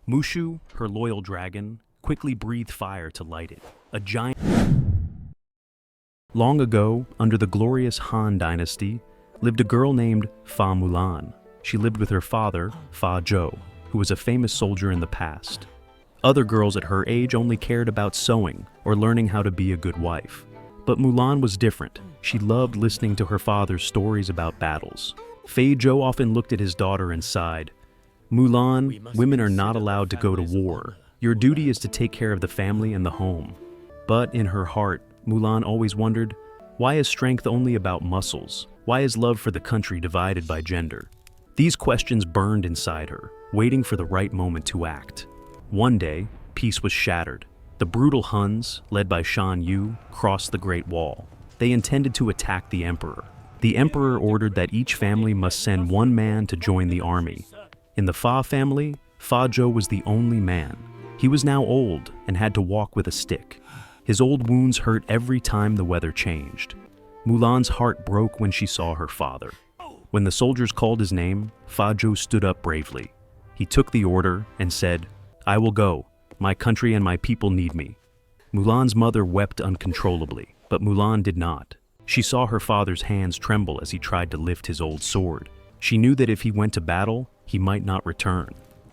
Mushu, her loyal dragon, quickly breathed fire to light it. A giant. Long ago, under the glorious Han dynasty, lived a girl named Fa Mulan. She lived with her father, Fa Zhou, who was a famous soldier in the past. Other girls at her age only cared about sewing or learning how to be a good wife. But Mulan was different. She loved listening to her father's stories about battles. Fa Zhou often looked at his daughter and sighed, "Mulan, women are not allowed to go to war. Your duty is to take care of the family and the home." But in her heart, Mulan always wondered, why is strength only about muscles? Why is love for the country divided by gender? These questions burned inside her, waiting for the right moment to act. One day, peace was shattered. The brutal Huns, led by Shan Yu, crossed the Great Wall. They intended to attack the emperor. The emperor ordered that each family must send one man to join the army. In the Fa family, Fa Zhou was the only man. He was now old and had to walk with a stick. His old wounds hurt every time the weather changed. Mulan's heart broke when she saw her father. When the soldiers called his name, Fa Zhou stood up bravely. He took the order and said, "I will go. My country and my people need me." Mulan's mother wept uncontrollably, but Mulan did not. She saw her father's hands tremble as he tried to lift his old sword. She knew that if he went to battle, he might not return.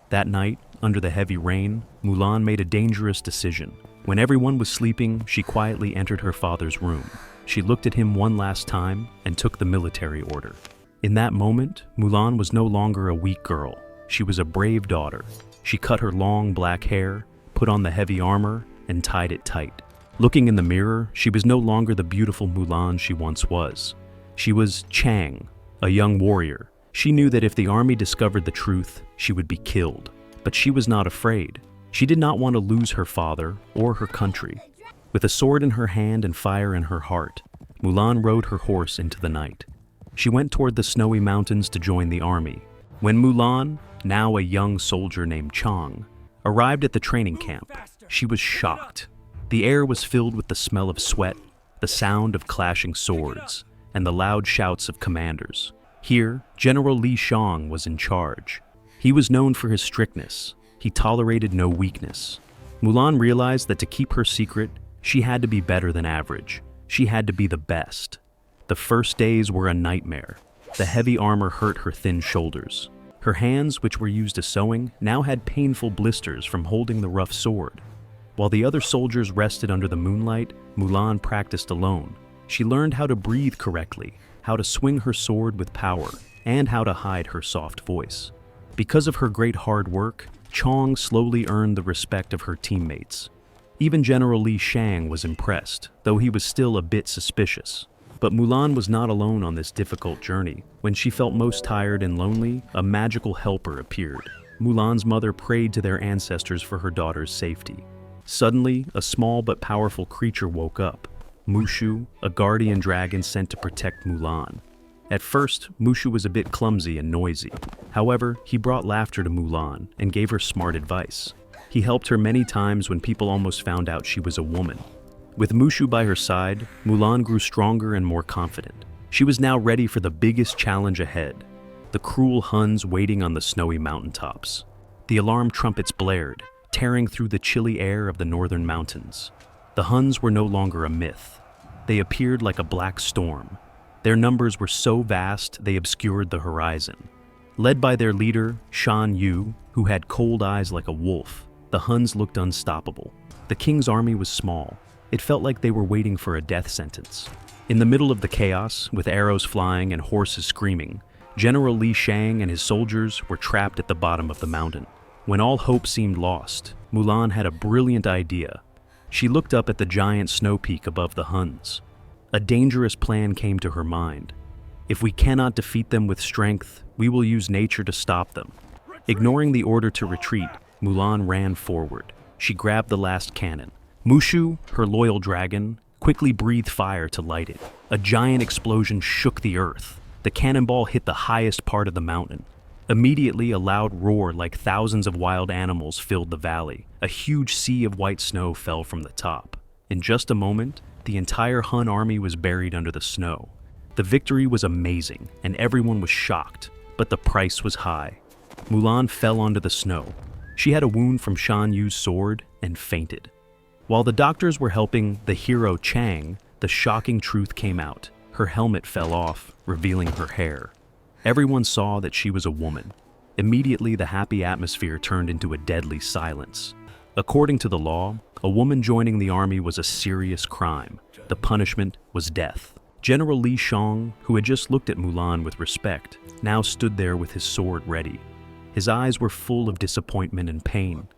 That night, under the heavy rain, Mulan made a dangerous decision. When everyone was sleeping, she quietly entered her father's room. She looked at him one last time and took the military order. In that moment, Mulan was no longer a weak girl. She was a brave daughter. She cut her long black hair, put on the heavy armor, and tied it tight. Looking in the mirror, she was no longer the beautiful Mulan she once was. She was Chang, a young warrior. She knew that if the army discovered the truth, she would be killed. But she was not afraid. She did not want to lose her father or her country. With a sword in her hand and fire in her heart, Mulan rode her horse into the night. She went toward the snowy mountains to join the army. When Mulan, now a young soldier named Chang, arrived at the training camp, she was shocked. The air was filled with the smell of sweat, the sound of clashing swords, and the loud shouts of commanders. Here, General Li Shang was in charge. He was known for his strictness. He tolerated no weakness. Mulan realized that to keep her secret, she had to be better than average. She had to be the best. The first days were a nightmare. The heavy armor hurt her thin shoulders. Her hands, which were used to sewing, now had painful blisters from holding the rough sword. While the other soldiers rested under the moonlight, Mulan practiced alone. She learned how to breathe correctly, how to swing her sword with power, and how to hide her soft voice. Because of her great hard work, Chang slowly earned the respect of her teammates. Even General Li Shang was impressed, though he was still a bit suspicious. But Mulan was not alone on this difficult journey. When she felt most tired and lonely, a magical helper appeared. Mulan's mother prayed to their ancestors for her daughter's safety. Suddenly, a small but powerful creature woke up. Mushu, a guardian dragon sent to protect Mulan. At first, Mushu was a bit clumsy and noisy. However, he brought laughter to Mulan and gave her smart advice. He helped her many times when people almost found out she was a woman. With Mushu by her side, Mulan grew stronger and more confident. She was now ready for the biggest challenge ahead, the cruel Huns waiting on the snowy mountaintops. The alarm trumpets blared, tearing through the chilly air of the northern mountains. The Huns were no longer a myth. They appeared like a black storm. Their numbers were so vast they obscured the horizon. Led by their leader, Shan Yu, who had cold eyes like a wolf, the Huns looked unstoppable. The king's army was small. It felt like they were waiting for a death sentence. In the middle of the chaos, with arrows flying and horses screaming, General Li Shang and his soldiers were trapped at the bottom of the mountain. When all hope seemed lost, Mulan had a brilliant idea. She looked up at the giant snow peak above the Huns. A dangerous plan came to her mind. If we cannot defeat them with strength, we will use nature to stop them. Ignoring the order to retreat, Mulan ran forward. She grabbed the last cannon. Mushu, her loyal dragon, quickly breathed fire to light it. A giant explosion shook the earth. The cannonball hit the highest part of the mountain. Immediately, a loud roar like thousands of wild animals filled the valley. A huge sea of white snow fell from the top. In just a moment, the entire Hun army was buried under the snow. The victory was amazing, and everyone was shocked, but the price was high. Mulan fell onto the snow. She had a wound from Shan Yu's sword and fainted. While the doctors were helping the hero Chang, the shocking truth came out. Her helmet fell off, revealing her hair. Everyone saw that she was a woman. Immediately, the happy atmosphere turned into a deadly silence. According to the law, a woman joining the army was a serious crime. The punishment was death. General Li Shang, who had just looked at Mulan with respect, now stood there with his sword ready. His eyes were full of disappointment and pain.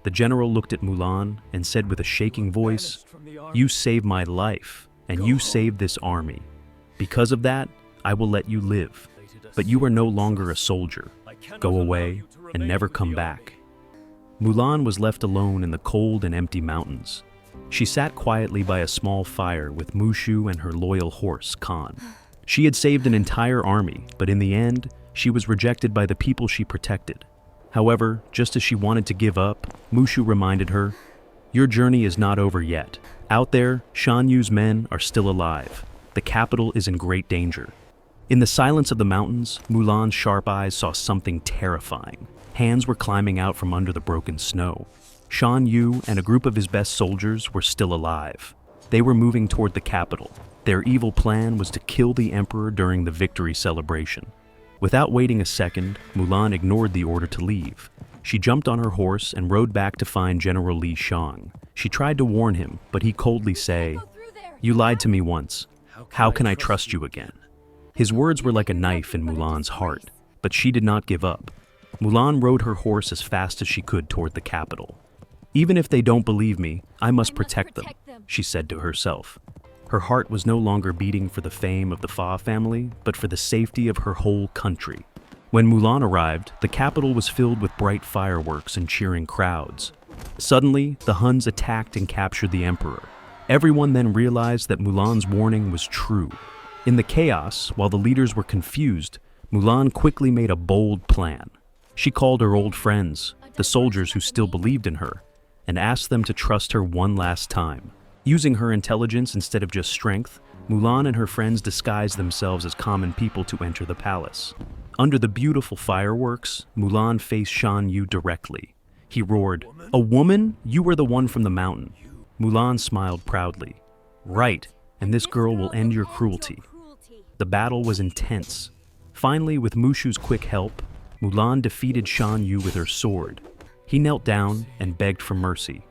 The general looked at Mulan and said with a shaking voice, "You saved my life, and you saved this army. Because of that, I will let you live. But you are no longer a soldier. Go away and never come back." Mulan was left alone in the cold and empty mountains. She sat quietly by a small fire with Mushu and her loyal horse, Khan. She had saved an entire army, but in the end, she was rejected by the people she protected. However, just as she wanted to give up, Mushu reminded her, "Your journey is not over yet. Out there, Shan Yu's men are still alive. The capital is in great danger." In the silence of the mountains, Mulan's sharp eyes saw something terrifying. Hands were climbing out from under the broken snow. Shan Yu and a group of his best soldiers were still alive. They were moving toward the capital. Their evil plan was to kill the emperor during the victory celebration. Without waiting a second, Mulan ignored the order to leave. She jumped on her horse and rode back to find General Li Shang. She tried to warn him, but he coldly said, "You lied to me once. How can I trust you again?" His words were like a knife in Mulan's heart, but she did not give up. Mulan rode her horse as fast as she could toward the capital. "Even if they don't believe me, I must protect them," she said to herself. Her heart was no longer beating for the fame of the Fa family, but for the safety of her whole country. When Mulan arrived, the capital was filled with bright fireworks and cheering crowds. Suddenly, the Huns attacked and captured the emperor. Everyone then realized that Mulan's warning was true. In the chaos, while the leaders were confused, Mulan quickly made a bold plan. She called her old friends, the soldiers who still believed in her, and asked them to trust her one last time. Using her intelligence instead of just strength, Mulan and her friends disguised themselves as common people to enter the palace. Under the beautiful fireworks, Mulan faced Shan Yu directly. He roared, "A woman? You were the one from the mountain." Mulan smiled proudly. "Right, and this girl will end your cruelty." The battle was intense. Finally, with Mushu's quick help, Mulan defeated Shan Yu with her sword. He knelt down and begged for mercy.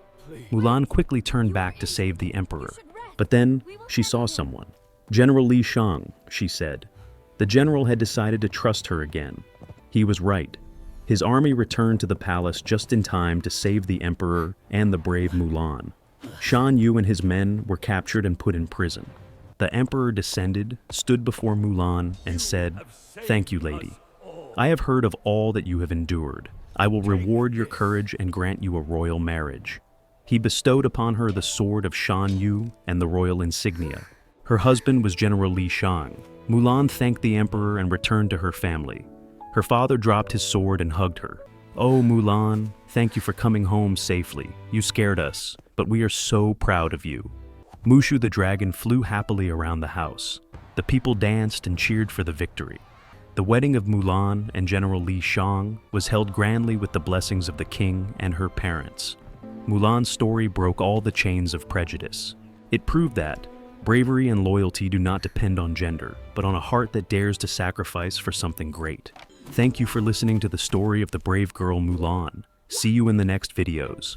Mulan quickly turned back to save the emperor. But then she saw someone. "General Li Shang," she said. The general had decided to trust her again. He was right. His army returned to the palace just in time to save the emperor and the brave Mulan. Shan Yu and his men were captured and put in prison. The emperor descended, stood before Mulan, and said, "Thank you, lady. I have heard of all that you have endured. I will reward your courage and grant you a royal marriage." He bestowed upon her the sword of Shan Yu and the royal insignia. Her husband was General Li Shang. Mulan thanked the emperor and returned to her family. Her father dropped his sword and hugged her. "Oh, Mulan, thank you for coming home safely. You scared us, but we are so proud of you." Mushu the dragon flew happily around the house. The people danced and cheered for the victory. The wedding of Mulan and General Li Shang was held grandly with the blessings of the king and her parents. Mulan's story broke all the chains of prejudice. It proved that bravery and loyalty do not depend on gender, but on a heart that dares to sacrifice for something great. Thank you for listening to the story of the brave girl Mulan. See you in the next videos.